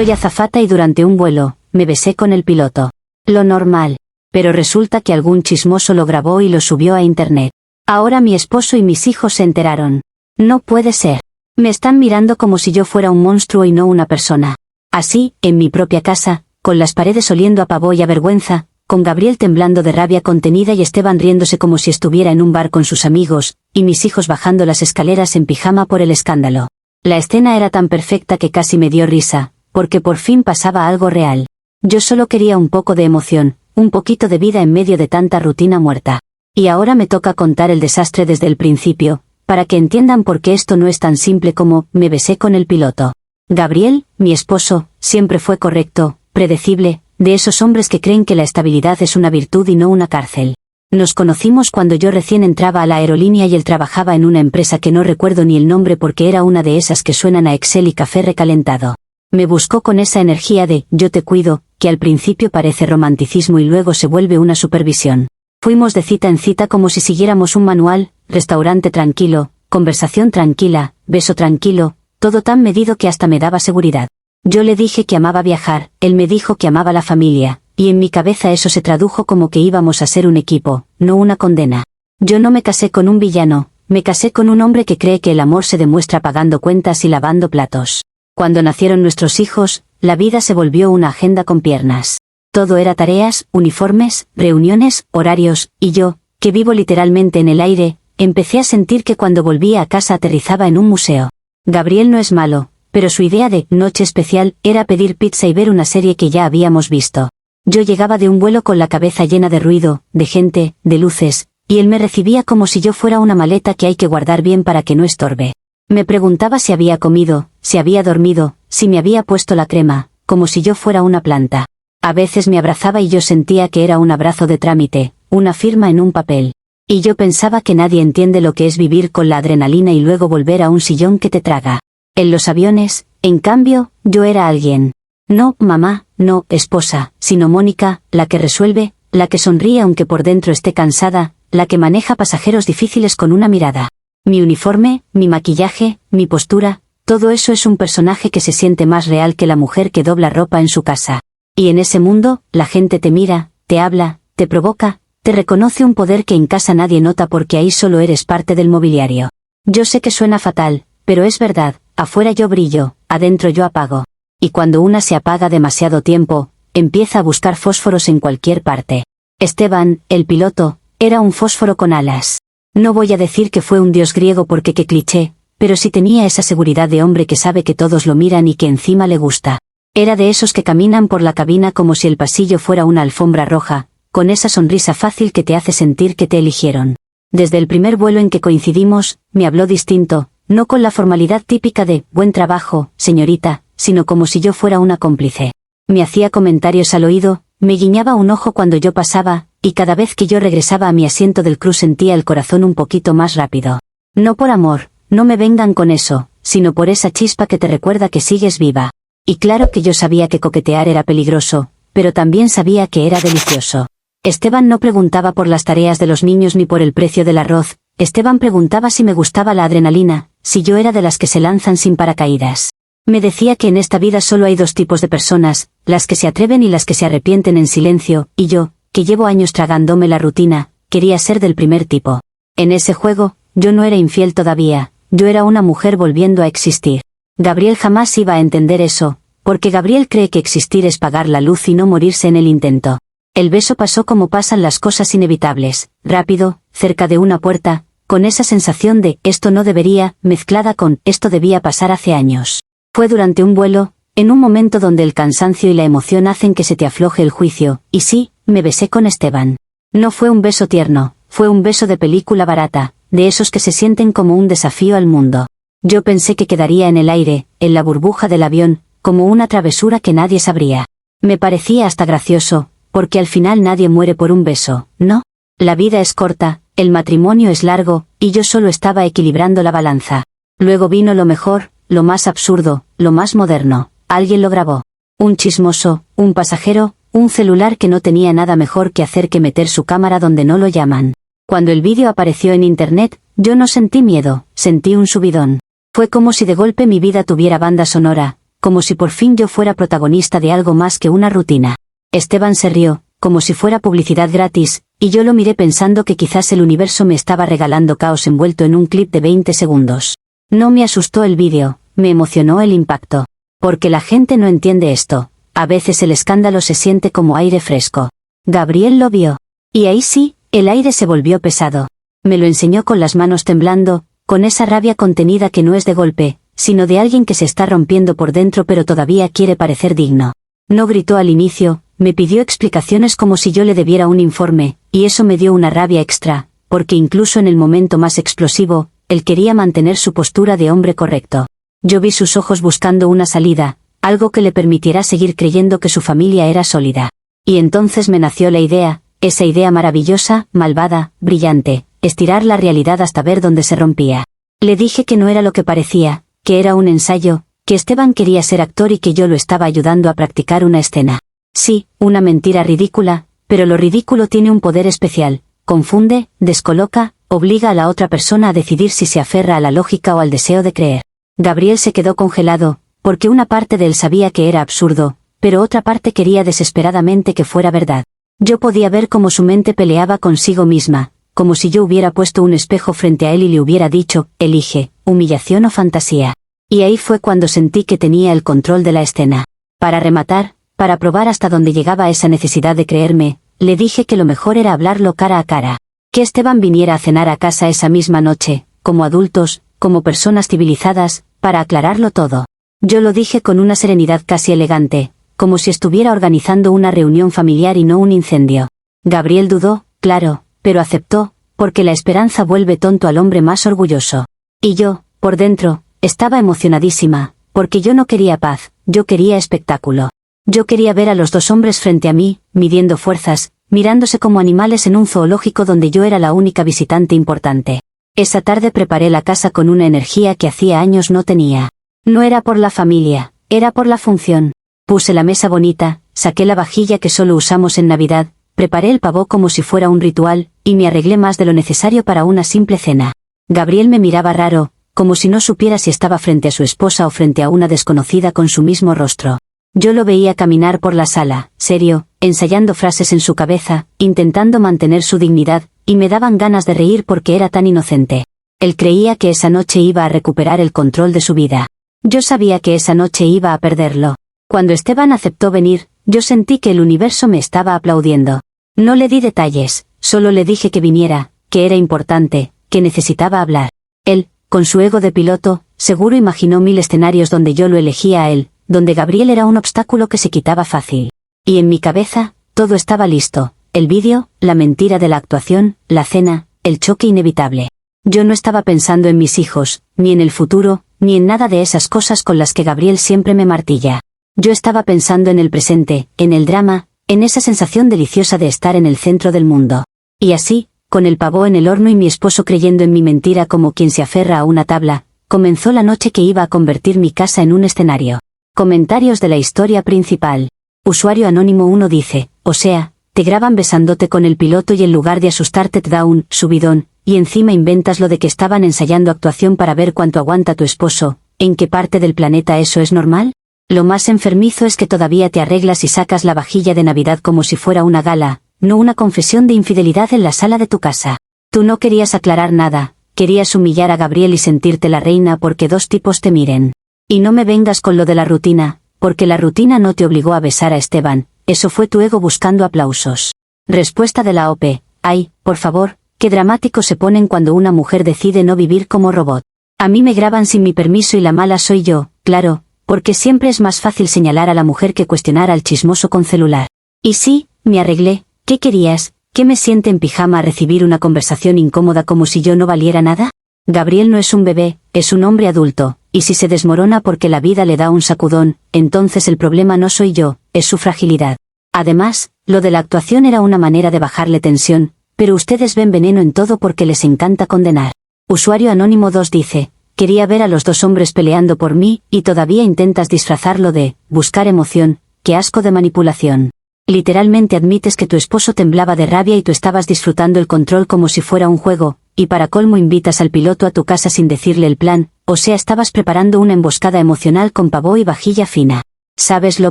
Soy azafata y durante un vuelo, me besé con el piloto. Lo normal. Pero resulta que algún chismoso lo grabó y lo subió a internet. Ahora mi esposo y mis hijos se enteraron. No puede ser. Me están mirando como si yo fuera un monstruo y no una persona. Así, en mi propia casa, con las paredes oliendo a pavó y a vergüenza, con Gabriel temblando de rabia contenida y Esteban riéndose como si estuviera en un bar con sus amigos, y mis hijos bajando las escaleras en pijama por el escándalo. La escena era tan perfecta que casi me dio risa, porque por fin pasaba algo real. Yo solo quería un poco de emoción, un poquito de vida en medio de tanta rutina muerta. Y ahora me toca contar el desastre desde el principio, para que entiendan por qué esto no es tan simple como me besé con el piloto. Gabriel, mi esposo, siempre fue correcto, predecible, de esos hombres que creen que la estabilidad es una virtud y no una cárcel. Nos conocimos cuando yo recién entraba a la aerolínea y él trabajaba en una empresa que no recuerdo ni el nombre porque era una de esas que suenan a Excel y café recalentado. Me buscó con esa energía de yo te cuido, que al principio parece romanticismo y luego se vuelve una supervisión. Fuimos de cita en cita como si siguiéramos un manual, restaurante tranquilo, conversación tranquila, beso tranquilo, todo tan medido que hasta me daba seguridad. Yo le dije que amaba viajar, él me dijo que amaba la familia, y en mi cabeza eso se tradujo como que íbamos a ser un equipo, no una condena. Yo no me casé con un villano, me casé con un hombre que cree que el amor se demuestra pagando cuentas y lavando platos. Cuando nacieron nuestros hijos, la vida se volvió una agenda con piernas. Todo era tareas, uniformes, reuniones, horarios, y yo, que vivo literalmente en el aire, empecé a sentir que cuando volvía a casa aterrizaba en un museo. Gabriel no es malo, pero su idea de noche especial era pedir pizza y ver una serie que ya habíamos visto. Yo llegaba de un vuelo con la cabeza llena de ruido, de gente, de luces, y él me recibía como si yo fuera una maleta que hay que guardar bien para que no estorbe. Me preguntaba si había comido, si había dormido, si me había puesto la crema, como si yo fuera una planta. A veces me abrazaba y yo sentía que era un abrazo de trámite, una firma en un papel. Y yo pensaba que nadie entiende lo que es vivir con la adrenalina y luego volver a un sillón que te traga. En los aviones, en cambio, yo era alguien. No mamá, no esposa, sino Mónica, la que resuelve, la que sonríe aunque por dentro esté cansada, la que maneja pasajeros difíciles con una mirada. Mi uniforme, mi maquillaje, mi postura, todo eso es un personaje que se siente más real que la mujer que dobla ropa en su casa. Y en ese mundo, la gente te mira, te habla, te provoca, te reconoce un poder que en casa nadie nota porque ahí solo eres parte del mobiliario. Yo sé que suena fatal, pero es verdad, afuera yo brillo, adentro yo apago. Y cuando una se apaga demasiado tiempo, empieza a buscar fósforos en cualquier parte. Esteban, el piloto, era un fósforo con alas. No voy a decir que fue un dios griego porque qué cliché, pero sí tenía esa seguridad de hombre que sabe que todos lo miran y que encima le gusta. Era de esos que caminan por la cabina como si el pasillo fuera una alfombra roja, con esa sonrisa fácil que te hace sentir que te eligieron. Desde el primer vuelo en que coincidimos, me habló distinto, no con la formalidad típica de «buen trabajo, señorita», sino como si yo fuera una cómplice. Me hacía comentarios al oído, me guiñaba un ojo cuando yo pasaba, y cada vez que yo regresaba a mi asiento del crew sentía el corazón un poquito más rápido. No por amor, no me vengan con eso, sino por esa chispa que te recuerda que sigues viva. Y claro que yo sabía que coquetear era peligroso, pero también sabía que era delicioso. Esteban no preguntaba por las tareas de los niños ni por el precio del arroz, Esteban preguntaba si me gustaba la adrenalina, si yo era de las que se lanzan sin paracaídas. Me decía que en esta vida solo hay dos tipos de personas, las que se atreven y las que se arrepienten en silencio, y yo, que llevo años tragándome la rutina, quería ser del primer tipo. En ese juego, yo no era infiel todavía, yo era una mujer volviendo a existir. Gabriel jamás iba a entender eso, porque Gabriel cree que existir es pagar la luz y no morirse en el intento. El beso pasó como pasan las cosas inevitables, rápido, cerca de una puerta, con esa sensación de «esto no debería», mezclada con «esto debía pasar hace años». Fue durante un vuelo, en un momento donde el cansancio y la emoción hacen que se te afloje el juicio, y sí, me besé con Esteban. No fue un beso tierno, fue un beso de película barata, de esos que se sienten como un desafío al mundo. Yo pensé que quedaría en el aire, en la burbuja del avión, como una travesura que nadie sabría. Me parecía hasta gracioso, porque al final nadie muere por un beso, ¿no? La vida es corta, el matrimonio es largo, y yo solo estaba equilibrando la balanza. Luego vino lo mejor, lo más absurdo, lo más moderno. Alguien lo grabó. Un chismoso, un pasajero, un celular que no tenía nada mejor que hacer que meter su cámara donde no lo llaman. Cuando el vídeo apareció en internet, yo no sentí miedo, sentí un subidón. Fue como si de golpe mi vida tuviera banda sonora, como si por fin yo fuera protagonista de algo más que una rutina. Esteban se rió, como si fuera publicidad gratis, y yo lo miré pensando que quizás el universo me estaba regalando caos envuelto en un clip de 20 segundos. No me asustó el vídeo, me emocionó el impacto. Porque la gente no entiende esto, a veces el escándalo se siente como aire fresco. Gabriel lo vio. Y ahí sí, el aire se volvió pesado. Me lo enseñó con las manos temblando, con esa rabia contenida que no es de golpe, sino de alguien que se está rompiendo por dentro pero todavía quiere parecer digno. No gritó al inicio, me pidió explicaciones como si yo le debiera un informe, y eso me dio una rabia extra, porque incluso en el momento más explosivo, él quería mantener su postura de hombre correcto. Yo vi sus ojos buscando una salida, algo que le permitiera seguir creyendo que su familia era sólida. Y entonces me nació la idea, esa idea maravillosa, malvada, brillante, estirar la realidad hasta ver dónde se rompía. Le dije que no era lo que parecía, que era un ensayo, que Esteban quería ser actor y que yo lo estaba ayudando a practicar una escena. Sí, una mentira ridícula, pero lo ridículo tiene un poder especial, confunde, descoloca, obliga a la otra persona a decidir si se aferra a la lógica o al deseo de creer. Gabriel se quedó congelado, porque una parte de él sabía que era absurdo, pero otra parte quería desesperadamente que fuera verdad. Yo podía ver cómo su mente peleaba consigo misma, como si yo hubiera puesto un espejo frente a él y le hubiera dicho, elige, humillación o fantasía. Y ahí fue cuando sentí que tenía el control de la escena. Para rematar, para probar hasta dónde llegaba esa necesidad de creerme, le dije que lo mejor era hablarlo cara a cara. Que Esteban viniera a cenar a casa esa misma noche, como adultos, como personas civilizadas, para aclararlo todo. Yo lo dije con una serenidad casi elegante, como si estuviera organizando una reunión familiar y no un incendio. Gabriel dudó, claro, pero aceptó, porque la esperanza vuelve tonto al hombre más orgulloso. Y yo, por dentro, estaba emocionadísima, porque yo no quería paz, yo quería espectáculo. Yo quería ver a los dos hombres frente a mí, midiendo fuerzas, mirándose como animales en un zoológico donde yo era la única visitante importante. Esa tarde preparé la casa con una energía que hacía años no tenía. No era por la familia, era por la función. Puse la mesa bonita, saqué la vajilla que solo usamos en Navidad, preparé el pavó como si fuera un ritual, y me arreglé más de lo necesario para una simple cena. Gabriel me miraba raro, como si no supiera si estaba frente a su esposa o frente a una desconocida con su mismo rostro. Yo lo veía caminar por la sala, serio, ensayando frases en su cabeza, intentando mantener su dignidad, y me daban ganas de reír porque era tan inocente. Él creía que esa noche iba a recuperar el control de su vida. Yo sabía que esa noche iba a perderlo. Cuando Esteban aceptó venir, yo sentí que el universo me estaba aplaudiendo. No le di detalles, solo le dije que viniera, que era importante, que necesitaba hablar. Él, con su ego de piloto, seguro imaginó 1000 escenarios donde yo lo elegía a él, donde Gabriel era un obstáculo que se quitaba fácil. Y en mi cabeza, todo estaba listo, el vídeo, la mentira de la actuación, la cena, el choque inevitable. Yo no estaba pensando en mis hijos, ni en el futuro, ni en nada de esas cosas con las que Gabriel siempre me martilla. Yo estaba pensando en el presente, en el drama, en esa sensación deliciosa de estar en el centro del mundo. Y así, con el pavó en el horno y mi esposo creyendo en mi mentira como quien se aferra a una tabla, comenzó la noche que iba a convertir mi casa en un escenario. Comentarios de la historia principal. Usuario anónimo 1 dice, o sea, te graban besándote con el piloto y en lugar de asustarte te da un subidón, y encima inventas lo de que estaban ensayando actuación para ver cuánto aguanta tu esposo. ¿En qué parte del planeta eso es normal? Lo más enfermizo es que todavía te arreglas y sacas la vajilla de Navidad como si fuera una gala, no una confesión de infidelidad en la sala de tu casa. Tú no querías aclarar nada, querías humillar a Gabriel y sentirte la reina porque dos tipos te miren. Y no me vengas con lo de la rutina, porque la rutina no te obligó a besar a Esteban, eso fue tu ego buscando aplausos. Respuesta de la OP, ay, por favor, qué dramático se ponen cuando una mujer decide no vivir como robot. A mí me graban sin mi permiso y la mala soy yo, claro, porque siempre es más fácil señalar a la mujer que cuestionar al chismoso con celular. Y sí, me arreglé, ¿qué querías? ¿Que me siente en pijama a recibir una conversación incómoda como si yo no valiera nada? Gabriel no es un bebé, es un hombre adulto, y si se desmorona porque la vida le da un sacudón, entonces el problema no soy yo, es su fragilidad. Además, lo de la actuación era una manera de bajarle tensión, pero ustedes ven veneno en todo porque les encanta condenar. Usuario anónimo 2 dice, quería ver a los dos hombres peleando por mí, y todavía intentas disfrazarlo de buscar emoción, qué asco de manipulación. Literalmente admites que tu esposo temblaba de rabia y tú estabas disfrutando el control como si fuera un juego, y para colmo invitas al piloto a tu casa sin decirle el plan, O sea, estabas preparando una emboscada emocional con pavó y vajilla fina. ¿Sabes lo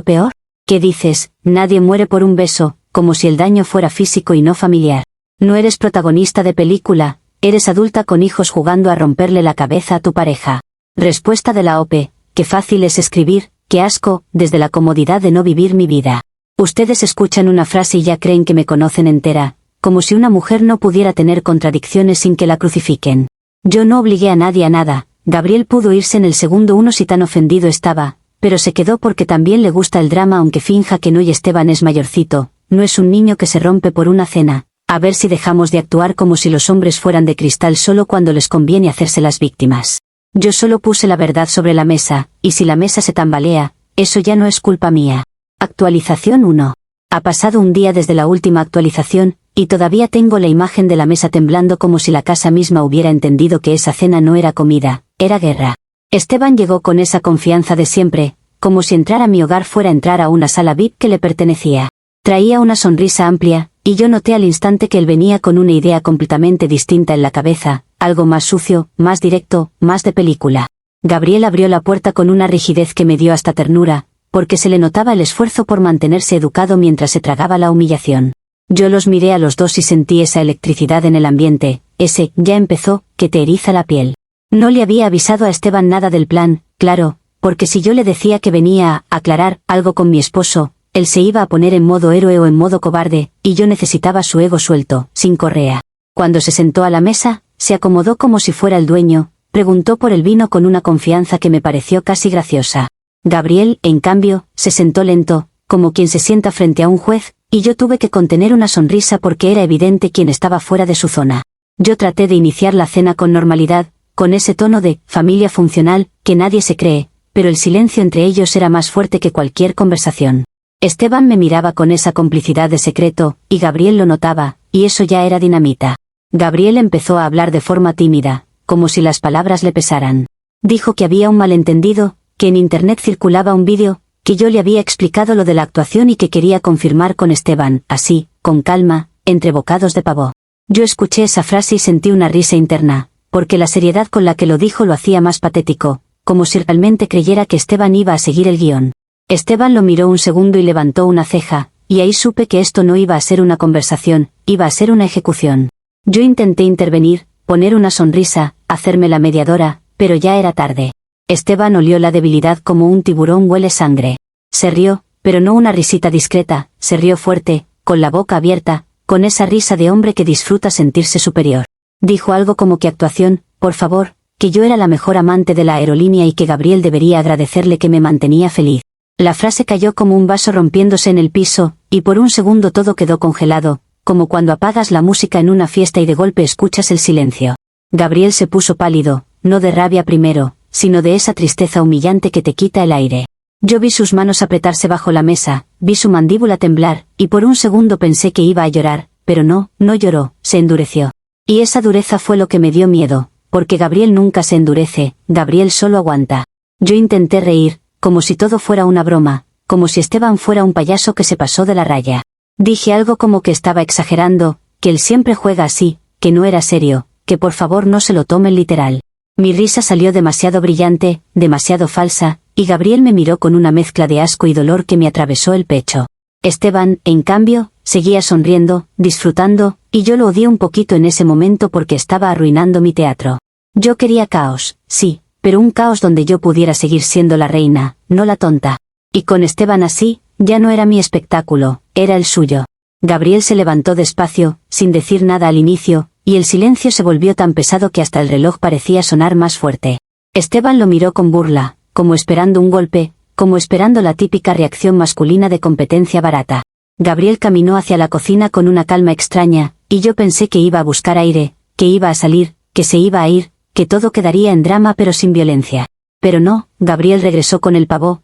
peor? ¿Qué dices? Nadie muere por un beso, como si el daño fuera físico y no familiar. No eres protagonista de película, eres adulta con hijos jugando a romperle la cabeza a tu pareja. Respuesta de la OP: qué fácil es escribir, qué asco, desde la comodidad de no vivir mi vida. Ustedes escuchan una frase y ya creen que me conocen entera, como si una mujer no pudiera tener contradicciones sin que la crucifiquen. Yo no obligué a nadie a nada. Gabriel pudo irse en el segundo uno si tan ofendido estaba, pero se quedó porque también le gusta el drama aunque finja que no, y Esteban es mayorcito, no es un niño que se rompe por una cena. A ver si dejamos de actuar como si los hombres fueran de cristal solo cuando les conviene hacerse las víctimas. Yo solo puse la verdad sobre la mesa, y si la mesa se tambalea, eso ya no es culpa mía. Actualización 1. Ha pasado un día desde la última actualización, y todavía tengo la imagen de la mesa temblando como si la casa misma hubiera entendido que esa cena no era comida, era guerra. Esteban llegó con esa confianza de siempre, como si entrar a mi hogar fuera entrar a una sala VIP que le pertenecía. Traía una sonrisa amplia, y yo noté al instante que él venía con una idea completamente distinta en la cabeza, algo más sucio, más directo, más de película. Gabriel abrió la puerta con una rigidez que me dio hasta ternura, porque se le notaba el esfuerzo por mantenerse educado mientras se tragaba la humillación. Yo los miré a los dos y sentí esa electricidad en el ambiente, ese «ya empezó», que te eriza la piel. No le había avisado a Esteban nada del plan, claro, porque si yo le decía que venía a aclarar algo con mi esposo, él se iba a poner en modo héroe o en modo cobarde, y yo necesitaba su ego suelto, sin correa. Cuando se sentó a la mesa, se acomodó como si fuera el dueño, preguntó por el vino con una confianza que me pareció casi graciosa. Gabriel, en cambio, se sentó lento, como quien se sienta frente a un juez, y yo tuve que contener una sonrisa porque era evidente quién estaba fuera de su zona. Yo traté de iniciar la cena con normalidad, con ese tono de familia funcional que nadie se cree, pero el silencio entre ellos era más fuerte que cualquier conversación. Esteban me miraba con esa complicidad de secreto, y Gabriel lo notaba, y eso ya era dinamita. Gabriel empezó a hablar de forma tímida, como si las palabras le pesaran. Dijo que había un malentendido, que en internet circulaba un vídeo, que yo le había explicado lo de la actuación y que quería confirmar con Esteban, así, con calma, entre bocados de pavo. Yo escuché esa frase y sentí una risa interna, porque la seriedad con la que lo dijo lo hacía más patético, como si realmente creyera que Esteban iba a seguir el guión. Esteban lo miró un segundo y levantó una ceja, y ahí supe que esto no iba a ser una conversación, iba a ser una ejecución. Yo intenté intervenir, poner una sonrisa, hacerme la mediadora, pero ya era tarde. Esteban olió la debilidad como un tiburón huele sangre. Se rió, pero no una risita discreta, se rió fuerte, con la boca abierta, con esa risa de hombre que disfruta sentirse superior. Dijo algo como que actuación, por favor, que yo era la mejor amante de la aerolínea y que Gabriel debería agradecerle que me mantenía feliz. La frase cayó como un vaso rompiéndose en el piso, y por un segundo todo quedó congelado, como cuando apagas la música en una fiesta y de golpe escuchas el silencio. Gabriel se puso pálido, no de rabia primero, sino de esa tristeza humillante que te quita el aire. Yo vi sus manos apretarse bajo la mesa, vi su mandíbula temblar, y por un segundo pensé que iba a llorar, pero no lloró, se endureció. Y esa dureza fue lo que me dio miedo, porque Gabriel nunca se endurece, Gabriel solo aguanta. Yo intenté reír, como si todo fuera una broma, como si Esteban fuera un payaso que se pasó de la raya. Dije algo como que estaba exagerando, que él siempre juega así, que no era serio, que por favor no se lo tomen literal. Mi risa salió demasiado brillante, demasiado falsa, y Gabriel me miró con una mezcla de asco y dolor que me atravesó el pecho. Esteban, en cambio, seguía sonriendo, disfrutando, y yo lo odié un poquito en ese momento porque estaba arruinando mi teatro. Yo quería caos, sí, pero un caos donde yo pudiera seguir siendo la reina, no la tonta. Y con Esteban así, ya no era mi espectáculo, era el suyo. Gabriel se levantó despacio, sin decir nada al inicio, y el silencio se volvió tan pesado que hasta el reloj parecía sonar más fuerte. Esteban lo miró con burla, como esperando un golpe, como esperando la típica reacción masculina de competencia barata. Gabriel caminó hacia la cocina con una calma extraña, y yo pensé que iba a buscar aire, que iba a salir, que se iba a ir, que todo quedaría en drama pero sin violencia. Pero no, Gabriel regresó con el pavó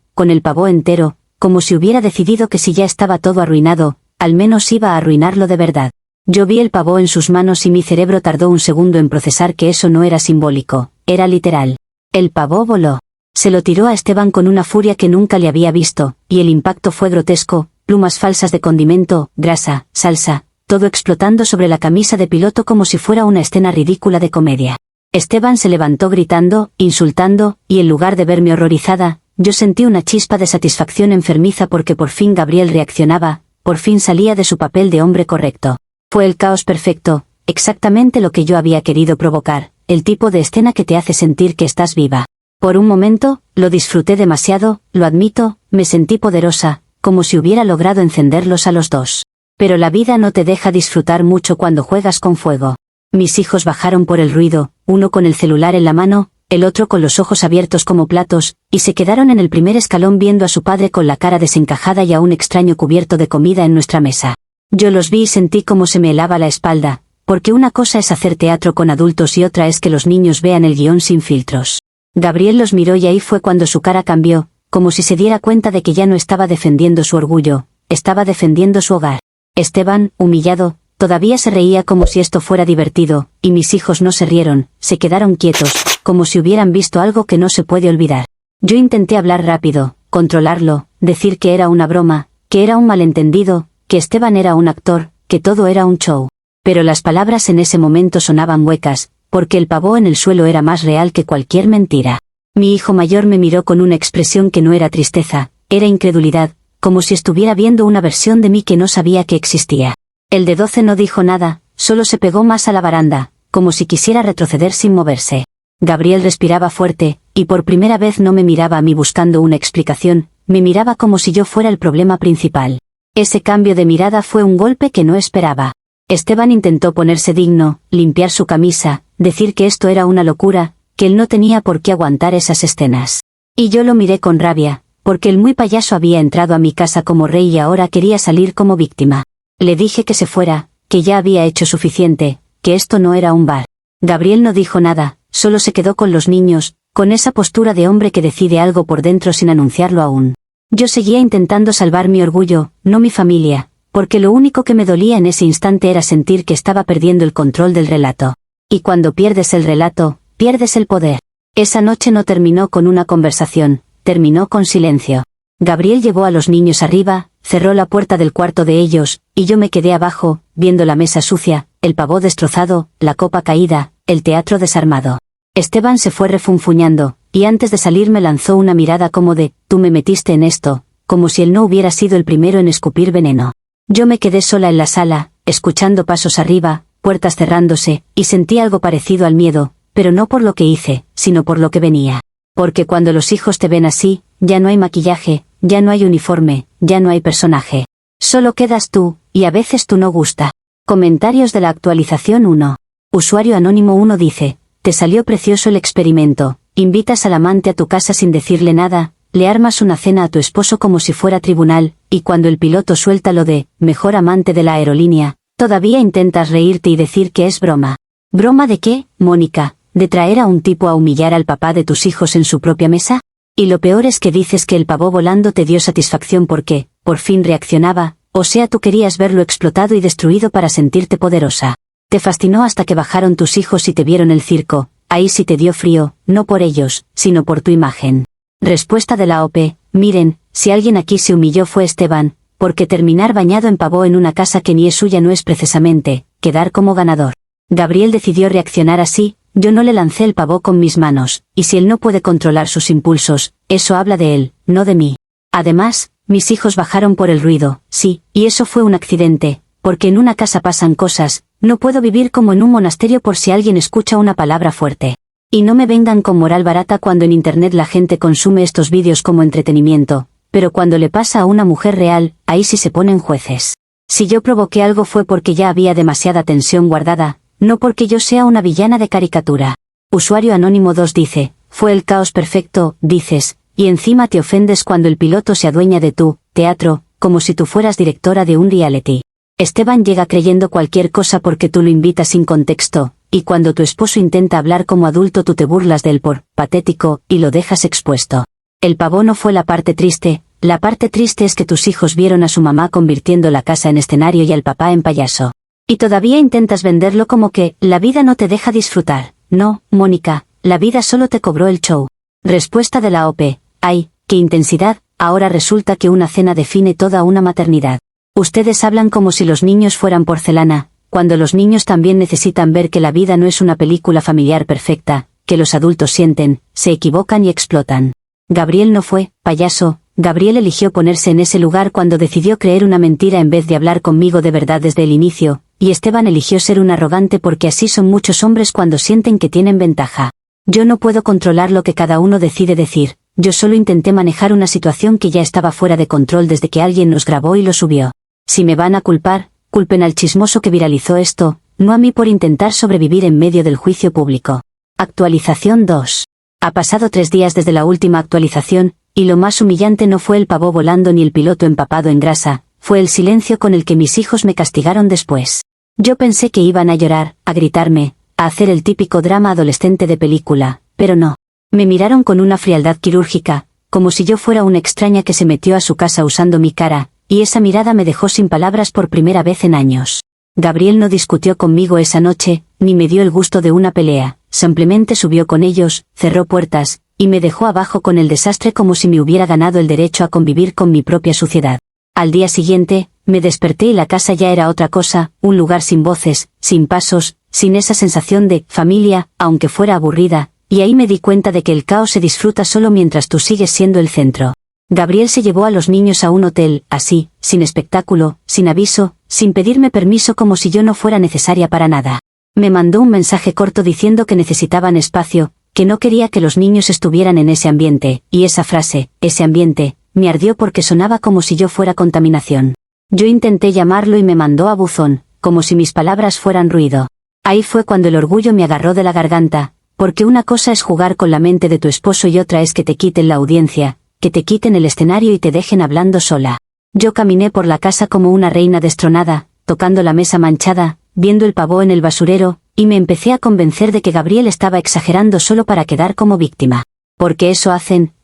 entero, como si hubiera decidido que si ya estaba todo arruinado, al menos iba a arruinarlo de verdad. Yo vi el pavó en sus manos y mi cerebro tardó un segundo en procesar que eso no era simbólico, era literal. El pavó voló. Se lo tiró a Esteban con una furia que nunca le había visto, y el impacto fue grotesco, plumas falsas de condimento, grasa, salsa, todo explotando sobre la camisa de piloto como si fuera una escena ridícula de comedia. Esteban se levantó gritando, insultando, y en lugar de verme horrorizada, yo sentí una chispa de satisfacción enfermiza porque por fin Gabriel reaccionaba, por fin salía de su papel de hombre correcto. Fue el caos perfecto, exactamente lo que yo había querido provocar, el tipo de escena que te hace sentir que estás viva. Por un momento, lo disfruté demasiado, lo admito, me sentí poderosa, como si hubiera logrado encenderlos a los dos. Pero la vida no te deja disfrutar mucho cuando juegas con fuego. Mis hijos bajaron por el ruido, uno con el celular en la mano, el otro con los ojos abiertos como platos, y se quedaron en el primer escalón viendo a su padre con la cara desencajada y a un extraño cubierto de comida en nuestra mesa. Yo los vi y sentí cómo se me helaba la espalda, porque una cosa es hacer teatro con adultos y otra es que los niños vean el guión sin filtros. Gabriel los miró y ahí fue cuando su cara cambió, como si se diera cuenta de que ya no estaba defendiendo su orgullo, estaba defendiendo su hogar. Esteban, humillado, todavía se reía como si esto fuera divertido, y mis hijos no se rieron, se quedaron quietos, como si hubieran visto algo que no se puede olvidar. Yo intenté hablar rápido, controlarlo, decir que era una broma, que era un malentendido, que Esteban era un actor, que todo era un show. Pero las palabras en ese momento sonaban huecas, porque el pavó en el suelo era más real que cualquier mentira. Mi hijo mayor me miró con una expresión que no era tristeza, era incredulidad, como si estuviera viendo una versión de mí que no sabía que existía. El de 12 no dijo nada, solo se pegó más a la baranda, como si quisiera retroceder sin moverse. Gabriel respiraba fuerte, y por primera vez no me miraba a mí buscando una explicación, me miraba como si yo fuera el problema principal. Ese cambio de mirada fue un golpe que no esperaba. Esteban intentó ponerse digno, limpiar su camisa, decir que esto era una locura, que él no tenía por qué aguantar esas escenas. Y yo lo miré con rabia, porque el muy payaso había entrado a mi casa como rey y ahora quería salir como víctima. Le dije que se fuera, que ya había hecho suficiente, que esto no era un bar. Gabriel no dijo nada, solo se quedó con los niños, con esa postura de hombre que decide algo por dentro sin anunciarlo aún. Yo seguía intentando salvar mi orgullo, no mi familia, porque lo único que me dolía en ese instante era sentir que estaba perdiendo el control del relato. Y cuando pierdes el relato, pierdes el poder. Esa noche no terminó con una conversación, terminó con silencio. Gabriel llevó a los niños arriba, cerró la puerta del cuarto de ellos, y yo me quedé abajo, viendo la mesa sucia, el pavó destrozado, la copa caída, el teatro desarmado. Esteban se fue refunfuñando, y antes de salir me lanzó una mirada como de, tú me metiste en esto, como si él no hubiera sido el primero en escupir veneno. Yo me quedé sola en la sala, escuchando pasos arriba, puertas cerrándose, y sentí algo parecido al miedo, pero no por lo que hice, sino por lo que venía. Porque cuando los hijos te ven así, ya no hay maquillaje, ya no hay uniforme, ya no hay personaje. Solo quedas tú, y a veces tú no gusta. Comentarios de la actualización 1. Usuario anónimo 1 dice, te salió precioso el experimento, invitas al amante a tu casa sin decirle nada, le armas una cena a tu esposo como si fuera tribunal, y cuando el piloto suelta lo de, mejor amante de la aerolínea, todavía intentas reírte y decir que es broma. ¿Broma de qué, Mónica? ¿De traer a un tipo a humillar al papá de tus hijos en su propia mesa? Y lo peor es que dices que el pavó volando te dio satisfacción porque, por fin reaccionaba, o sea tú querías verlo explotado y destruido para sentirte poderosa. Te fascinó hasta que bajaron tus hijos y te vieron el circo, ahí sí te dio frío, no por ellos, sino por tu imagen. Respuesta de la OP, miren, si alguien aquí se humilló fue Esteban, porque terminar bañado en pavó en una casa que ni es suya no es precisamente, quedar como ganador. Gabriel decidió reaccionar así, yo no le lancé el pavó con mis manos, y si él no puede controlar sus impulsos, eso habla de él, no de mí. Además, mis hijos bajaron por el ruido, sí, y eso fue un accidente, porque en una casa pasan cosas, no puedo vivir como en un monasterio por si alguien escucha una palabra fuerte. Y no me vengan con moral barata cuando en internet la gente consume estos vídeos como entretenimiento, pero cuando le pasa a una mujer real, ahí sí se ponen jueces. Si yo provoqué algo fue porque ya había demasiada tensión guardada, no porque yo sea una villana de caricatura. Usuario anónimo 2 dice, fue el caos perfecto, dices, y encima te ofendes cuando el piloto se adueña de tu teatro, como si tú fueras directora de un reality. Esteban llega creyendo cualquier cosa porque tú lo invitas sin contexto, y cuando tu esposo intenta hablar como adulto tú te burlas de él por patético, y lo dejas expuesto. El pavó no fue la parte triste, la parte triste es que tus hijos vieron a su mamá convirtiendo la casa en escenario y al papá en payaso. Y todavía intentas venderlo como que, la vida no te deja disfrutar. No, Mónica, la vida solo te cobró el show. Respuesta de la OP, ay, qué intensidad, ahora resulta que una cena define toda una maternidad. Ustedes hablan como si los niños fueran porcelana, cuando los niños también necesitan ver que la vida no es una película familiar perfecta, que los adultos sienten, se equivocan y explotan. Gabriel no fue payaso. Gabriel eligió ponerse en ese lugar cuando decidió creer una mentira en vez de hablar conmigo de verdad desde el inicio, y Esteban eligió ser un arrogante porque así son muchos hombres cuando sienten que tienen ventaja. Yo no puedo controlar lo que cada uno decide decir, yo solo intenté manejar una situación que ya estaba fuera de control desde que alguien nos grabó y lo subió. Si me van a culpar, culpen al chismoso que viralizó esto, no a mí por intentar sobrevivir en medio del juicio público. Actualización 2. Ha pasado 3 días desde la última actualización, y lo más humillante no fue el pavo volando ni el piloto empapado en grasa, fue el silencio con el que mis hijos me castigaron después. Yo pensé que iban a llorar, a gritarme, a hacer el típico drama adolescente de película, pero no. Me miraron con una frialdad quirúrgica, como si yo fuera una extraña que se metió a su casa usando mi cara, y esa mirada me dejó sin palabras por primera vez en años. Gabriel no discutió conmigo esa noche, ni me dio el gusto de una pelea, simplemente subió con ellos, cerró puertas, y me dejó abajo con el desastre como si me hubiera ganado el derecho a convivir con mi propia suciedad. Al día siguiente, me desperté y la casa ya era otra cosa, un lugar sin voces, sin pasos, sin esa sensación de familia, aunque fuera aburrida, y ahí me di cuenta de que el caos se disfruta solo mientras tú sigues siendo el centro. Gabriel se llevó a los niños a un hotel, así, sin espectáculo, sin aviso, sin pedirme permiso como si yo no fuera necesaria para nada. Me mandó un mensaje corto diciendo que necesitaban espacio, que no quería que los niños estuvieran en ese ambiente, y esa frase, ese ambiente, me ardió porque sonaba como si yo fuera contaminación. Yo intenté llamarlo y me mandó a buzón, como si mis palabras fueran ruido. Ahí fue cuando el orgullo me agarró de la garganta, porque una cosa es jugar con la mente de tu esposo y otra es que te quiten la audiencia, que te quiten el escenario y te dejen hablando sola. Yo caminé por la casa como una reina destronada, tocando la mesa manchada, viendo el pavó en el basurero, y me empecé a convencer de que Gabriel estaba exagerando solo para quedar como víctima. Porque eso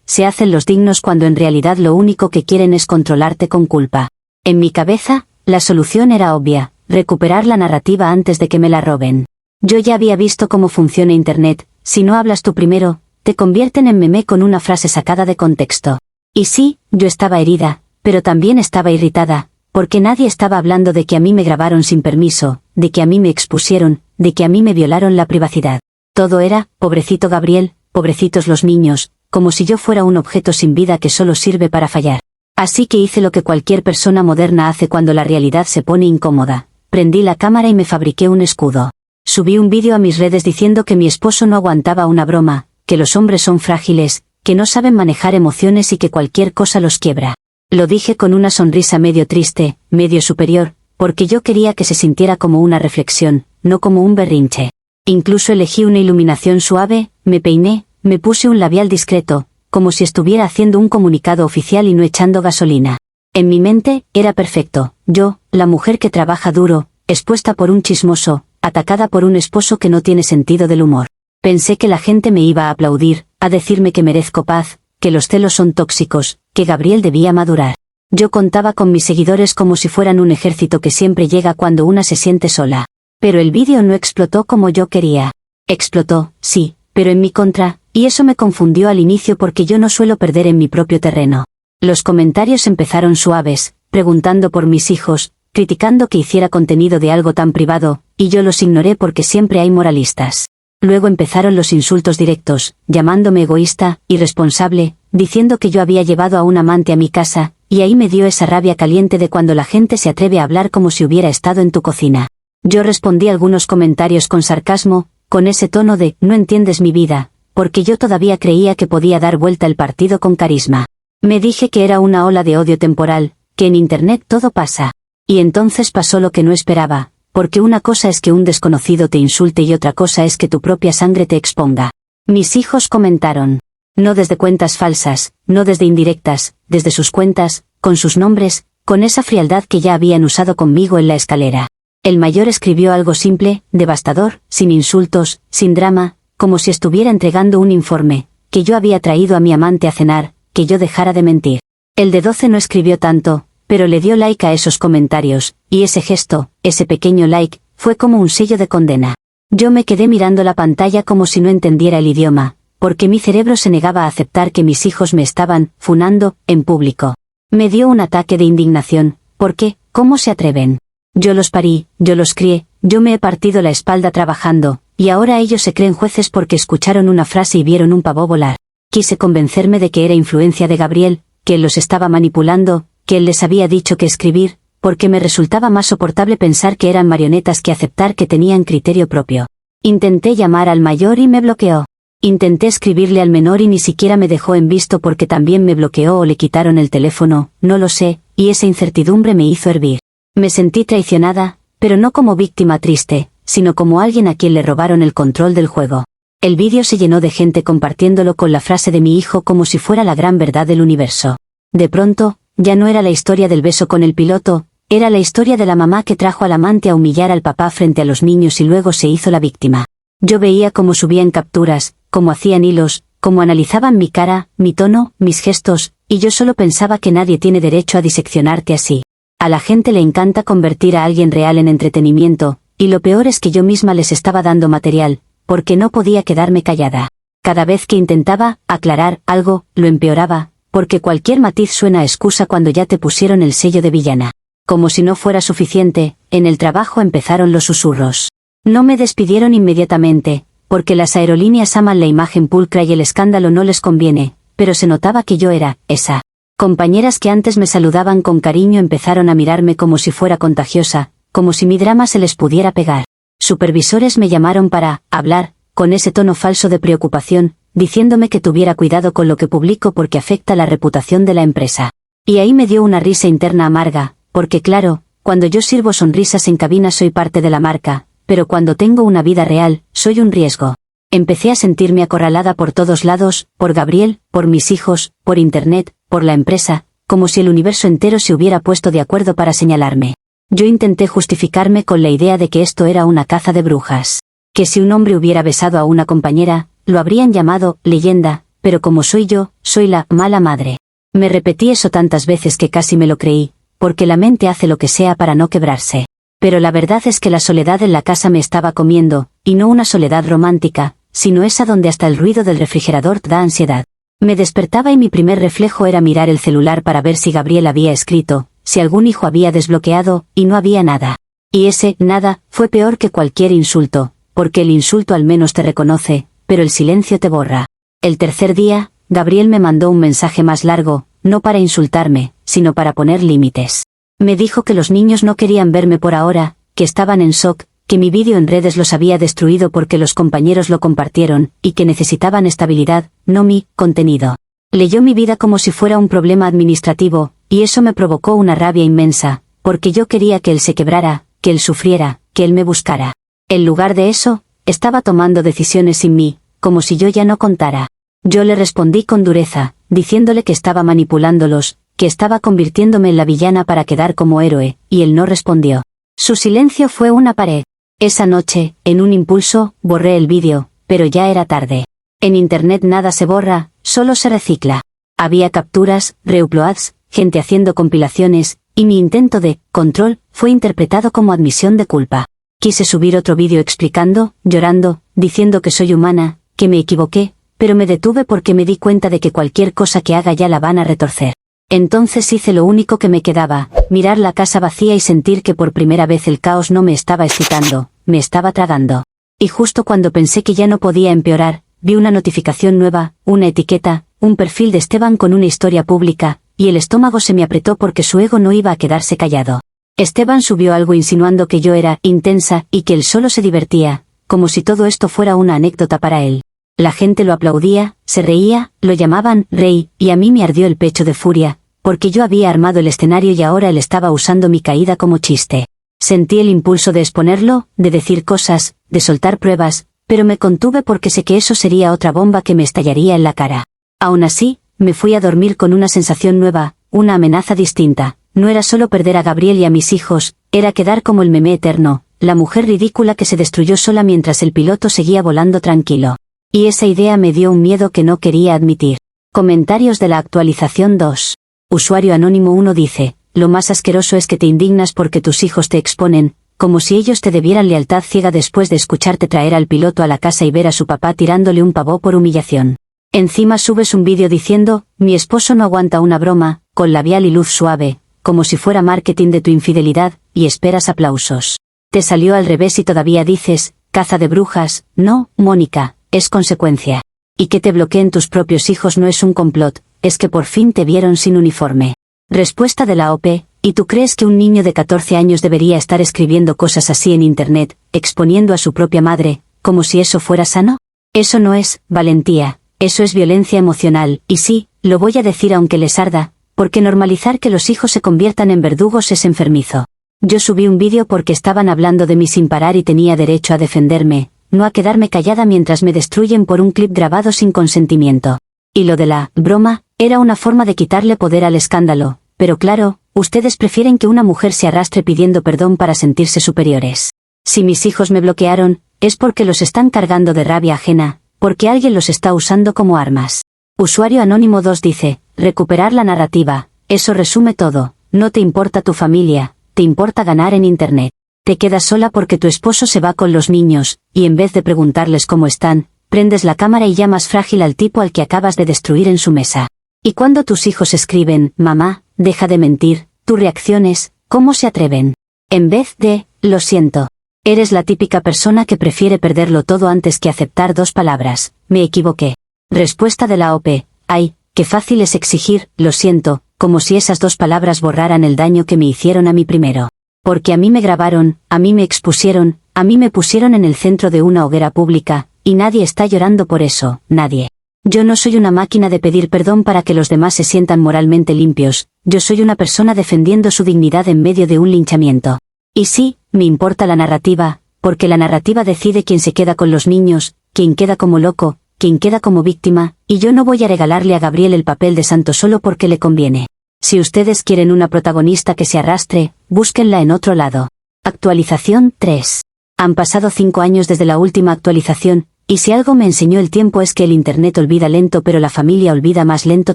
se hacen los dignos cuando en realidad lo único que quieren es controlarte con culpa. En mi cabeza, la solución era obvia, recuperar la narrativa antes de que me la roben. Yo ya había visto cómo funciona Internet, si no hablas tú primero, te convierten en meme con una frase sacada de contexto. Y sí, yo estaba herida, pero también estaba irritada, porque nadie estaba hablando de que a mí me grabaron sin permiso, de que a mí me expusieron, de que a mí me violaron la privacidad. Todo era, pobrecito Gabriel, pobrecitos los niños, como si yo fuera un objeto sin vida que solo sirve para fallar. Así que hice lo que cualquier persona moderna hace cuando la realidad se pone incómoda. Prendí la cámara y me fabriqué un escudo. Subí un vídeo a mis redes diciendo que mi esposo no aguantaba una broma, que los hombres son frágiles, que no saben manejar emociones y que cualquier cosa los quiebra. Lo dije con una sonrisa medio triste, medio superior, porque yo quería que se sintiera como una reflexión, no como un berrinche. Incluso elegí una iluminación suave, me peiné, me puse un labial discreto, como si estuviera haciendo un comunicado oficial y no echando gasolina. En mi mente, era perfecto, yo, la mujer que trabaja duro, expuesta por un chismoso, atacada por un esposo que no tiene sentido del humor. Pensé que la gente me iba a aplaudir, a decirme que merezco paz, que los celos son tóxicos, que Gabriel debía madurar. Yo contaba con mis seguidores como si fueran un ejército que siempre llega cuando una se siente sola. Pero el vídeo no explotó como yo quería. Explotó, sí, pero en mi contra, y eso me confundió al inicio porque yo no suelo perder en mi propio terreno. Los comentarios empezaron suaves, preguntando por mis hijos, criticando que hiciera contenido de algo tan privado, y yo los ignoré porque siempre hay moralistas. Luego empezaron los insultos directos, llamándome egoísta, irresponsable, diciendo que yo había llevado a un amante a mi casa, y ahí me dio esa rabia caliente de cuando la gente se atreve a hablar como si hubiera estado en tu cocina. Yo respondí algunos comentarios con sarcasmo, con ese tono de «no entiendes mi vida», porque yo todavía creía que podía dar vuelta el partido con carisma. Me dije que era una ola de odio temporal, que en Internet todo pasa. Y entonces pasó lo que no esperaba, porque una cosa es que un desconocido te insulte y otra cosa es que tu propia sangre te exponga. Mis hijos comentaron. No desde cuentas falsas, no desde indirectas, desde sus cuentas, con sus nombres, con esa frialdad que ya habían usado conmigo en la escalera. El mayor escribió algo simple, devastador, sin insultos, sin drama, como si estuviera entregando un informe, que yo había traído a mi amante a cenar, que yo dejara de mentir. El de 12 no escribió tanto, pero le dio like a esos comentarios, y ese gesto, ese pequeño like, fue como un sello de condena. Yo me quedé mirando la pantalla como si no entendiera el idioma, porque mi cerebro se negaba a aceptar que mis hijos me estaban funando en público. Me dio un ataque de indignación, porque, ¿cómo se atreven? Yo los parí, yo los crié, yo me he partido la espalda trabajando, y ahora ellos se creen jueces porque escucharon una frase y vieron un pavo volar. Quise convencerme de que era influencia de Gabriel, que él los estaba manipulando, que él les había dicho que escribir, porque me resultaba más soportable pensar que eran marionetas que aceptar que tenían criterio propio. Intenté llamar al mayor y me bloqueó. Intenté escribirle al menor y ni siquiera me dejó en visto porque también me bloqueó o le quitaron el teléfono, no lo sé, y esa incertidumbre me hizo hervir. Me sentí traicionada, pero no como víctima triste, sino como alguien a quien le robaron el control del juego. El vídeo se llenó de gente compartiéndolo con la frase de mi hijo como si fuera la gran verdad del universo. De pronto, ya no era la historia del beso con el piloto, era la historia de la mamá que trajo al amante a humillar al papá frente a los niños y luego se hizo la víctima. Yo veía cómo subían capturas, cómo hacían hilos, cómo analizaban mi cara, mi tono, mis gestos, y yo solo pensaba que nadie tiene derecho a diseccionarte así. A la gente le encanta convertir a alguien real en entretenimiento, y lo peor es que yo misma les estaba dando material, porque no podía quedarme callada. Cada vez que intentaba aclarar algo, lo empeoraba, porque cualquier matiz suena a excusa cuando ya te pusieron el sello de villana. Como si no fuera suficiente, en el trabajo empezaron los susurros. No me despidieron inmediatamente, porque las aerolíneas aman la imagen pulcra y el escándalo no les conviene, pero se notaba que yo era esa. Compañeras que antes me saludaban con cariño empezaron a mirarme como si fuera contagiosa, como si mi drama se les pudiera pegar. Supervisores me llamaron para hablar, con ese tono falso de preocupación, diciéndome que tuviera cuidado con lo que publico porque afecta la reputación de la empresa. Y ahí me dio una risa interna amarga, porque claro, cuando yo sirvo sonrisas en cabina soy parte de la marca, pero cuando tengo una vida real, soy un riesgo. Empecé a sentirme acorralada por todos lados, por Gabriel, por mis hijos, por internet, por la empresa, como si el universo entero se hubiera puesto de acuerdo para señalarme. Yo intenté justificarme con la idea de que esto era una caza de brujas. Que si un hombre hubiera besado a una compañera, lo habrían llamado leyenda, pero como soy yo, soy la mala madre. Me repetí eso tantas veces que casi me lo creí, porque la mente hace lo que sea para no quebrarse. Pero la verdad es que la soledad en la casa me estaba comiendo, y no una soledad romántica, sino esa donde hasta el ruido del refrigerador da ansiedad. Me despertaba y mi primer reflejo era mirar el celular para ver si Gabriel había escrito, si algún hijo había desbloqueado, y no había nada. Y ese nada fue peor que cualquier insulto, porque el insulto al menos te reconoce, pero el silencio te borra. El tercer día, Gabriel me mandó un mensaje más largo, no para insultarme, sino para poner límites. Me dijo que los niños no querían verme por ahora, que estaban en shock, que mi vídeo en redes los había destruido porque los compañeros lo compartieron, y que necesitaban estabilidad, no mi contenido. Leyó mi vida como si fuera un problema administrativo, y eso me provocó una rabia inmensa, porque yo quería que él se quebrara, que él sufriera, que él me buscara. En lugar de eso, estaba tomando decisiones sin mí, como si yo ya no contara. Yo le respondí con dureza, diciéndole que estaba manipulándolos, que estaba convirtiéndome en la villana para quedar como héroe, y él no respondió. Su silencio fue una pared. Esa noche, en un impulso, borré el vídeo, pero ya era tarde. En internet nada se borra, solo se recicla. Había capturas, reuploads, gente haciendo compilaciones, y mi intento de control fue interpretado como admisión de culpa. Quise subir otro vídeo explicando, llorando, diciendo que soy humana, que me equivoqué, pero me detuve porque me di cuenta de que cualquier cosa que haga ya la van a retorcer. Entonces hice lo único que me quedaba, mirar la casa vacía y sentir que por primera vez el caos no me estaba excitando, me estaba tragando. Y justo cuando pensé que ya no podía empeorar, vi una notificación nueva, una etiqueta, un perfil de Esteban con una historia pública, y el estómago se me apretó porque su ego no iba a quedarse callado. Esteban subió algo insinuando que yo era intensa y que él solo se divertía, como si todo esto fuera una anécdota para él. La gente lo aplaudía, se reía, lo llamaban rey, y a mí me ardió el pecho de furia, porque yo había armado el escenario y ahora él estaba usando mi caída como chiste. Sentí el impulso de exponerlo, de decir cosas, de soltar pruebas, pero me contuve porque sé que eso sería otra bomba que me estallaría en la cara. Aún así, me fui a dormir con una sensación nueva, una amenaza distinta. No era solo perder a Gabriel y a mis hijos, era quedar como el meme eterno, la mujer ridícula que se destruyó sola mientras el piloto seguía volando tranquilo. Y esa idea me dio un miedo que no quería admitir. Comentarios de la actualización 2. Usuario anónimo 1 dice, lo más asqueroso es que te indignas porque tus hijos te exponen, como si ellos te debieran lealtad ciega después de escucharte traer al piloto a la casa y ver a su papá tirándole un pavó por humillación. Encima subes un vídeo diciendo, mi esposo no aguanta una broma, con labial y luz suave, como si fuera marketing de tu infidelidad, y esperas aplausos. Te salió al revés y todavía dices, caza de brujas. No, Mónica, es consecuencia. Y que te bloqueen tus propios hijos no es un complot, es que por fin te vieron sin uniforme. Respuesta de la OP, ¿y tú crees que un niño de 14 años debería estar escribiendo cosas así en internet, exponiendo a su propia madre, como si eso fuera sano? Eso no es valentía, eso es violencia emocional, y sí, lo voy a decir aunque les arda, porque normalizar que los hijos se conviertan en verdugos es enfermizo. Yo subí un vídeo porque estaban hablando de mí sin parar y tenía derecho a defenderme, no a quedarme callada mientras me destruyen por un clip grabado sin consentimiento. Y lo de la broma, era una forma de quitarle poder al escándalo, pero claro, ustedes prefieren que una mujer se arrastre pidiendo perdón para sentirse superiores. Si mis hijos me bloquearon, es porque los están cargando de rabia ajena, porque alguien los está usando como armas. Usuario Anónimo 2 dice, recuperar la narrativa, eso resume todo, no te importa tu familia, te importa ganar en internet. Te quedas sola porque tu esposo se va con los niños, y en vez de preguntarles cómo están, prendes la cámara y llamas frágil al tipo al que acabas de destruir en su mesa. Y cuando tus hijos escriben, mamá, deja de mentir, tu reacción es, ¿cómo se atreven? En vez de, lo siento. Eres la típica persona que prefiere perderlo todo antes que aceptar dos palabras, me equivoqué. Respuesta de la OP, ay, qué fácil es exigir, lo siento, como si esas dos palabras borraran el daño que me hicieron a mí primero. Porque a mí me grabaron, a mí me expusieron, a mí me pusieron en el centro de una hoguera pública, y nadie está llorando por eso, nadie. Yo no soy una máquina de pedir perdón para que los demás se sientan moralmente limpios, yo soy una persona defendiendo su dignidad en medio de un linchamiento. Y sí, me importa la narrativa, porque la narrativa decide quién se queda con los niños, quién queda como loco, quién queda como víctima, y yo no voy a regalarle a Gabriel el papel de santo solo porque le conviene. Si ustedes quieren una protagonista que se arrastre, búsquenla en otro lado. Actualización 3. Han pasado 5 años desde la última actualización, y si algo me enseñó el tiempo es que el internet olvida lento pero la familia olvida más lento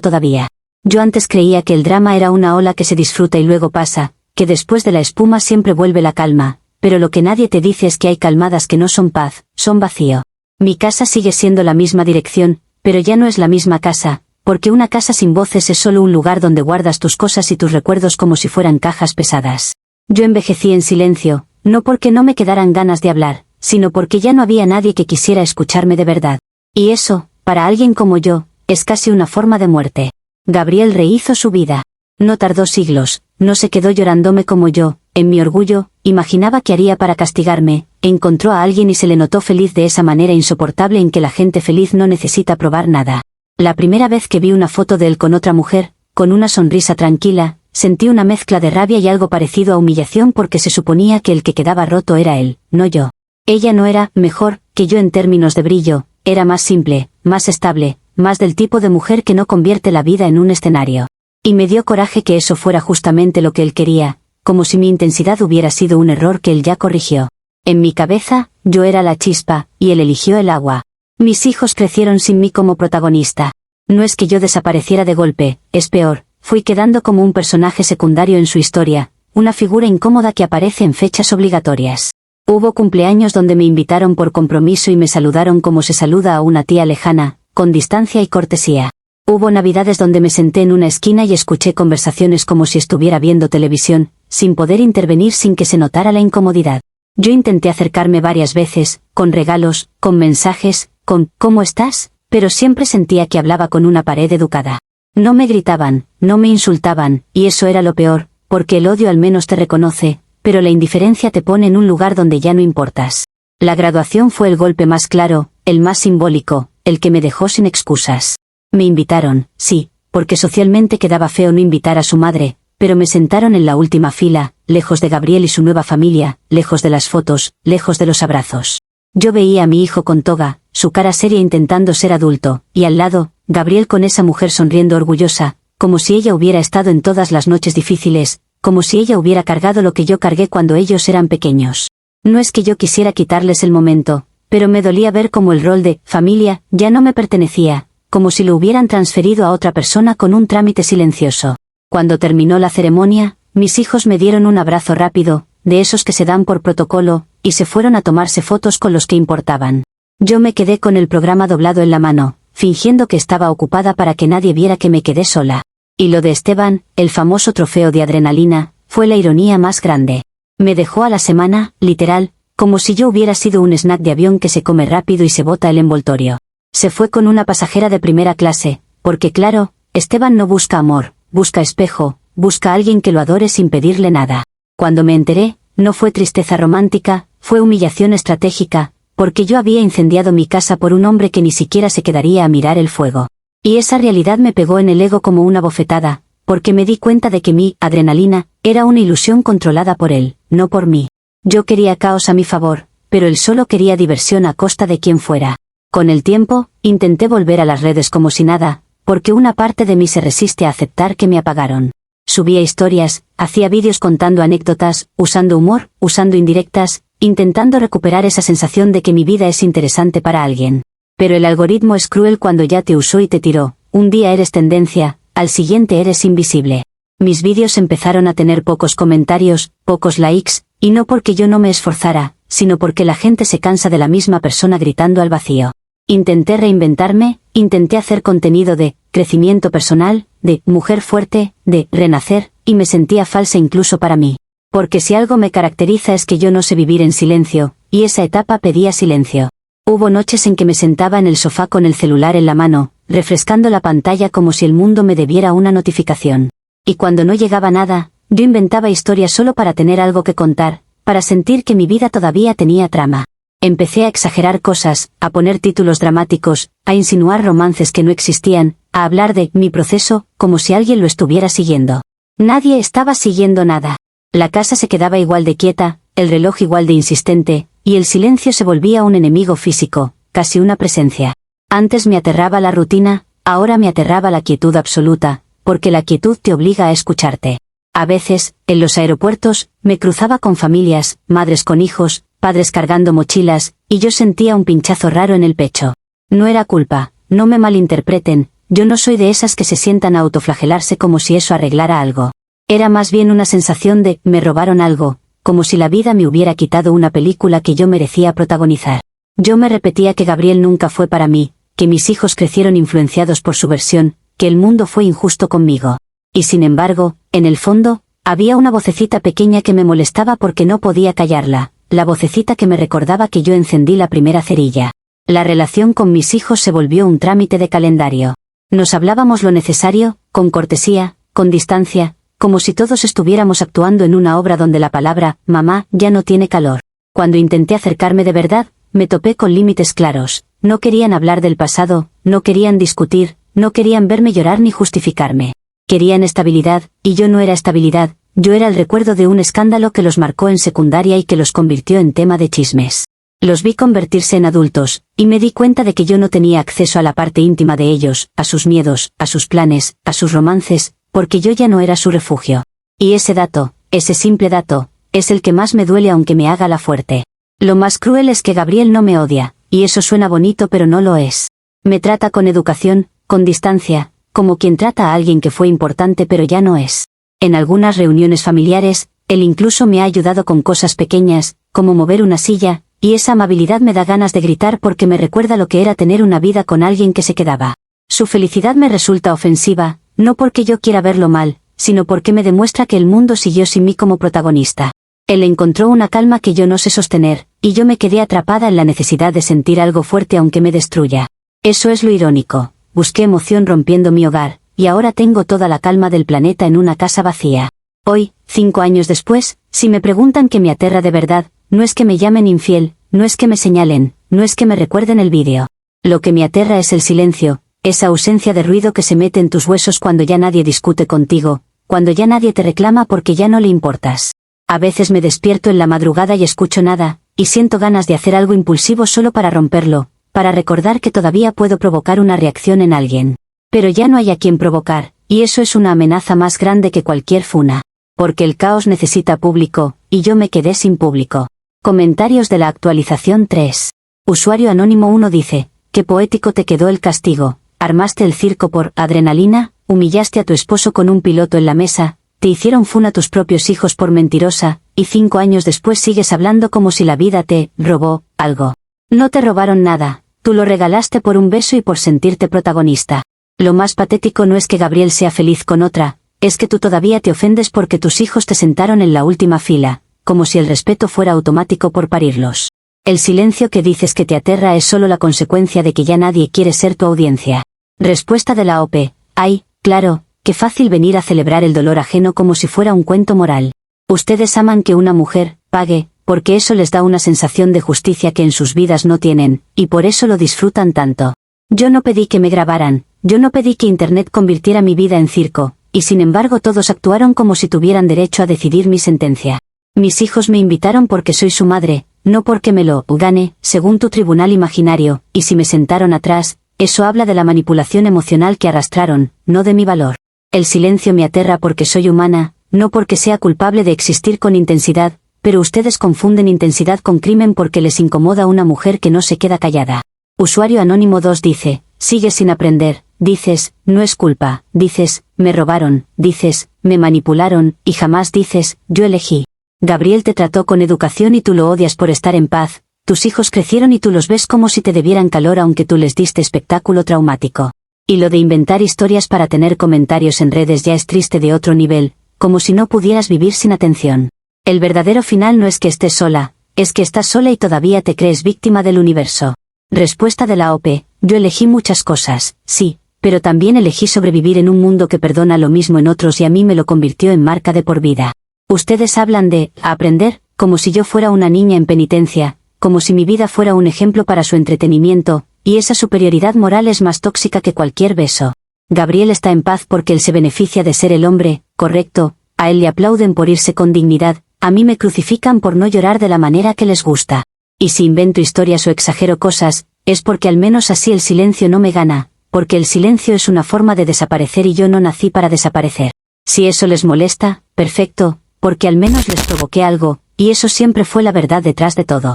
todavía. Yo antes creía que el drama era una ola que se disfruta y luego pasa, que después de la espuma siempre vuelve la calma, pero lo que nadie te dice es que hay calmadas que no son paz, son vacío. Mi casa sigue siendo la misma dirección, pero ya no es la misma casa, porque una casa sin voces es solo un lugar donde guardas tus cosas y tus recuerdos como si fueran cajas pesadas. Yo envejecí en silencio, no porque no me quedaran ganas de hablar, sino porque ya no había nadie que quisiera escucharme de verdad. Y eso, para alguien como yo, es casi una forma de muerte. Gabriel rehizo su vida. No tardó siglos, no se quedó llorándome como yo, en mi orgullo, imaginaba que haría para castigarme, encontró a alguien y se le notó feliz de esa manera insoportable en que la gente feliz no necesita probar nada. La primera vez que vi una foto de él con otra mujer, con una sonrisa tranquila, sentí una mezcla de rabia y algo parecido a humillación porque se suponía que el que quedaba roto era él, no yo. Ella no era mejor que yo en términos de brillo, era más simple, más estable, más del tipo de mujer que no convierte la vida en un escenario. Y me dio coraje que eso fuera justamente lo que él quería, como si mi intensidad hubiera sido un error que él ya corrigió. En mi cabeza, yo era la chispa, y él eligió el agua. Mis hijos crecieron sin mí como protagonista. No es que yo desapareciera de golpe, es peor, fui quedando como un personaje secundario en su historia, una figura incómoda que aparece en fechas obligatorias. Hubo cumpleaños donde me invitaron por compromiso y me saludaron como se saluda a una tía lejana, con distancia y cortesía. Hubo navidades donde me senté en una esquina y escuché conversaciones como si estuviera viendo televisión, sin poder intervenir sin que se notara la incomodidad. Yo intenté acercarme varias veces, con regalos, con mensajes, con ¿cómo estás?, pero siempre sentía que hablaba con una pared educada. No me gritaban, no me insultaban, y eso era lo peor, porque el odio al menos te reconoce, pero la indiferencia te pone en un lugar donde ya no importas. La graduación fue el golpe más claro, el más simbólico, el que me dejó sin excusas. Me invitaron, sí, porque socialmente quedaba feo no invitar a su madre, pero me sentaron en la última fila, lejos de Gabriel y su nueva familia, lejos de las fotos, lejos de los abrazos. Yo veía a mi hijo con toga, su cara seria intentando ser adulto, y al lado, Gabriel con esa mujer sonriendo orgullosa, como si ella hubiera estado en todas las noches difíciles, como si ella hubiera cargado lo que yo cargué cuando ellos eran pequeños. No es que yo quisiera quitarles el momento, pero me dolía ver cómo el rol de familia ya no me pertenecía, como si lo hubieran transferido a otra persona con un trámite silencioso. Cuando terminó la ceremonia, mis hijos me dieron un abrazo rápido, de esos que se dan por protocolo, y se fueron a tomarse fotos con los que importaban. Yo me quedé con el programa doblado en la mano, fingiendo que estaba ocupada para que nadie viera que me quedé sola. Y lo de Esteban, el famoso trofeo de adrenalina, fue la ironía más grande. Me dejó a la semana, literal, como si yo hubiera sido un snack de avión que se come rápido y se bota el envoltorio. Se fue con una pasajera de primera clase, porque claro, Esteban no busca amor, busca espejo, busca a alguien que lo adore sin pedirle nada. Cuando me enteré, no fue tristeza romántica, fue humillación estratégica, porque yo había incendiado mi casa por un hombre que ni siquiera se quedaría a mirar el fuego. Y esa realidad me pegó en el ego como una bofetada, porque me di cuenta de que mi adrenalina era una ilusión controlada por él, no por mí. Yo quería caos a mi favor, pero él solo quería diversión a costa de quien fuera. Con el tiempo, intenté volver a las redes como si nada, porque una parte de mí se resiste a aceptar que me apagaron. Subía historias, hacía vídeos contando anécdotas, usando humor, usando indirectas, intentando recuperar esa sensación de que mi vida es interesante para alguien. Pero el algoritmo es cruel cuando ya te usó y te tiró. Un día eres tendencia, al siguiente eres invisible. Mis vídeos empezaron a tener pocos comentarios, pocos likes, y no porque yo no me esforzara, sino porque la gente se cansa de la misma persona gritando al vacío. Intenté reinventarme, intenté hacer contenido de crecimiento personal, de mujer fuerte, de renacer, y me sentía falsa incluso para mí. Porque si algo me caracteriza es que yo no sé vivir en silencio, y esa etapa pedía silencio. Hubo noches en que me sentaba en el sofá con el celular en la mano, refrescando la pantalla como si el mundo me debiera una notificación. Y cuando no llegaba nada, yo inventaba historias solo para tener algo que contar, para sentir que mi vida todavía tenía trama. Empecé a exagerar cosas, a poner títulos dramáticos, a insinuar romances que no existían, a hablar de mi proceso, como si alguien lo estuviera siguiendo. Nadie estaba siguiendo nada. La casa se quedaba igual de quieta, el reloj igual de insistente, y el silencio se volvía un enemigo físico, casi una presencia. Antes me aterraba la rutina, ahora me aterraba la quietud absoluta, porque la quietud te obliga a escucharte. A veces, en los aeropuertos, me cruzaba con familias, madres con hijos, padres cargando mochilas, y yo sentía un pinchazo raro en el pecho. No era culpa, no me malinterpreten, yo no soy de esas que se sientan a autoflagelarse como si eso arreglara algo. Era más bien una sensación de, me robaron algo, como si la vida me hubiera quitado una película que yo merecía protagonizar. Yo me repetía que Gabriel nunca fue para mí, que mis hijos crecieron influenciados por su versión, que el mundo fue injusto conmigo. Y sin embargo, en el fondo, había una vocecita pequeña que me molestaba porque no podía callarla, la vocecita que me recordaba que yo encendí la primera cerilla. La relación con mis hijos se volvió un trámite de calendario. Nos hablábamos lo necesario, con cortesía, con distancia, como si todos estuviéramos actuando en una obra donde la palabra mamá ya no tiene calor. Cuando intenté acercarme de verdad, me topé con límites claros. No querían hablar del pasado, no querían discutir, no querían verme llorar ni justificarme. Querían estabilidad, y yo no era estabilidad, yo era el recuerdo de un escándalo que los marcó en secundaria y que los convirtió en tema de chismes. Los vi convertirse en adultos, y me di cuenta de que yo no tenía acceso a la parte íntima de ellos, a sus miedos, a sus planes, a sus romances, porque yo ya no era su refugio. Y ese dato, ese simple dato, es el que más me duele aunque me haga la fuerte. Lo más cruel es que Gabriel no me odia, y eso suena bonito pero no lo es. Me trata con educación, con distancia, como quien trata a alguien que fue importante pero ya no es. En algunas reuniones familiares, él incluso me ha ayudado con cosas pequeñas, como mover una silla, y esa amabilidad me da ganas de gritar porque me recuerda lo que era tener una vida con alguien que se quedaba. Su felicidad me resulta ofensiva, no porque yo quiera verlo mal, sino porque me demuestra que el mundo siguió sin mí como protagonista. Él encontró una calma que yo no sé sostener, y yo me quedé atrapada en la necesidad de sentir algo fuerte aunque me destruya. Eso es lo irónico. Busqué emoción rompiendo mi hogar, y ahora tengo toda la calma del planeta en una casa vacía. Hoy, 5 años después, si me preguntan qué me aterra de verdad, no es que me llamen infiel, no es que me señalen, no es que me recuerden el vídeo. Lo que me aterra es el silencio, esa ausencia de ruido que se mete en tus huesos cuando ya nadie discute contigo, cuando ya nadie te reclama porque ya no le importas. A veces me despierto en la madrugada y escucho nada, y siento ganas de hacer algo impulsivo solo para romperlo, para recordar que todavía puedo provocar una reacción en alguien. Pero ya no hay a quien provocar, y eso es una amenaza más grande que cualquier funa. Porque el caos necesita público, y yo me quedé sin público. Comentarios de la actualización 3. Usuario anónimo 1 dice, qué poético te quedó el castigo, armaste el circo por adrenalina, humillaste a tu esposo con un piloto en la mesa, te hicieron funa tus propios hijos por mentirosa, y 5 años después sigues hablando como si la vida te robó algo. No te robaron nada, tú lo regalaste por un beso y por sentirte protagonista. Lo más patético no es que Gabriel sea feliz con otra, es que tú todavía te ofendes porque tus hijos te sentaron en la última fila, como si el respeto fuera automático por parirlos. El silencio que dices que te aterra es solo la consecuencia de que ya nadie quiere ser tu audiencia. Respuesta de la OP. Ay, claro, qué fácil venir a celebrar el dolor ajeno como si fuera un cuento moral. Ustedes aman que una mujer pague, porque eso les da una sensación de justicia que en sus vidas no tienen, y por eso lo disfrutan tanto. Yo no pedí que me grabaran, yo no pedí que Internet convirtiera mi vida en circo, y sin embargo todos actuaron como si tuvieran derecho a decidir mi sentencia. Mis hijos me invitaron porque soy su madre, no porque me lo gane, según tu tribunal imaginario, y si me sentaron atrás, eso habla de la manipulación emocional que arrastraron, no de mi valor. El silencio me aterra porque soy humana, no porque sea culpable de existir con intensidad, pero ustedes confunden intensidad con crimen porque les incomoda una mujer que no se queda callada. Usuario Anónimo 2 dice, sigues sin aprender, dices, no es culpa, dices, me robaron, dices, me manipularon, y jamás dices, yo elegí. Gabriel te trató con educación y tú lo odias por estar en paz, tus hijos crecieron y tú los ves como si te debieran calor aunque tú les diste espectáculo traumático. Y lo de inventar historias para tener comentarios en redes ya es triste de otro nivel, como si no pudieras vivir sin atención. El verdadero final no es que estés sola, es que estás sola y todavía te crees víctima del universo. Respuesta de la OP, yo elegí muchas cosas, sí, pero también elegí sobrevivir en un mundo que perdona lo mismo en otros y a mí me lo convirtió en marca de por vida. Ustedes hablan de aprender, como si yo fuera una niña en penitencia, como si mi vida fuera un ejemplo para su entretenimiento, y esa superioridad moral es más tóxica que cualquier beso. Gabriel está en paz porque él se beneficia de ser el hombre, correcto, a él le aplauden por irse con dignidad, a mí me crucifican por no llorar de la manera que les gusta. Y si invento historias o exagero cosas, es porque al menos así el silencio no me gana, porque el silencio es una forma de desaparecer y yo no nací para desaparecer. Si eso les molesta, perfecto, porque al menos les provoqué algo, y eso siempre fue la verdad detrás de todo.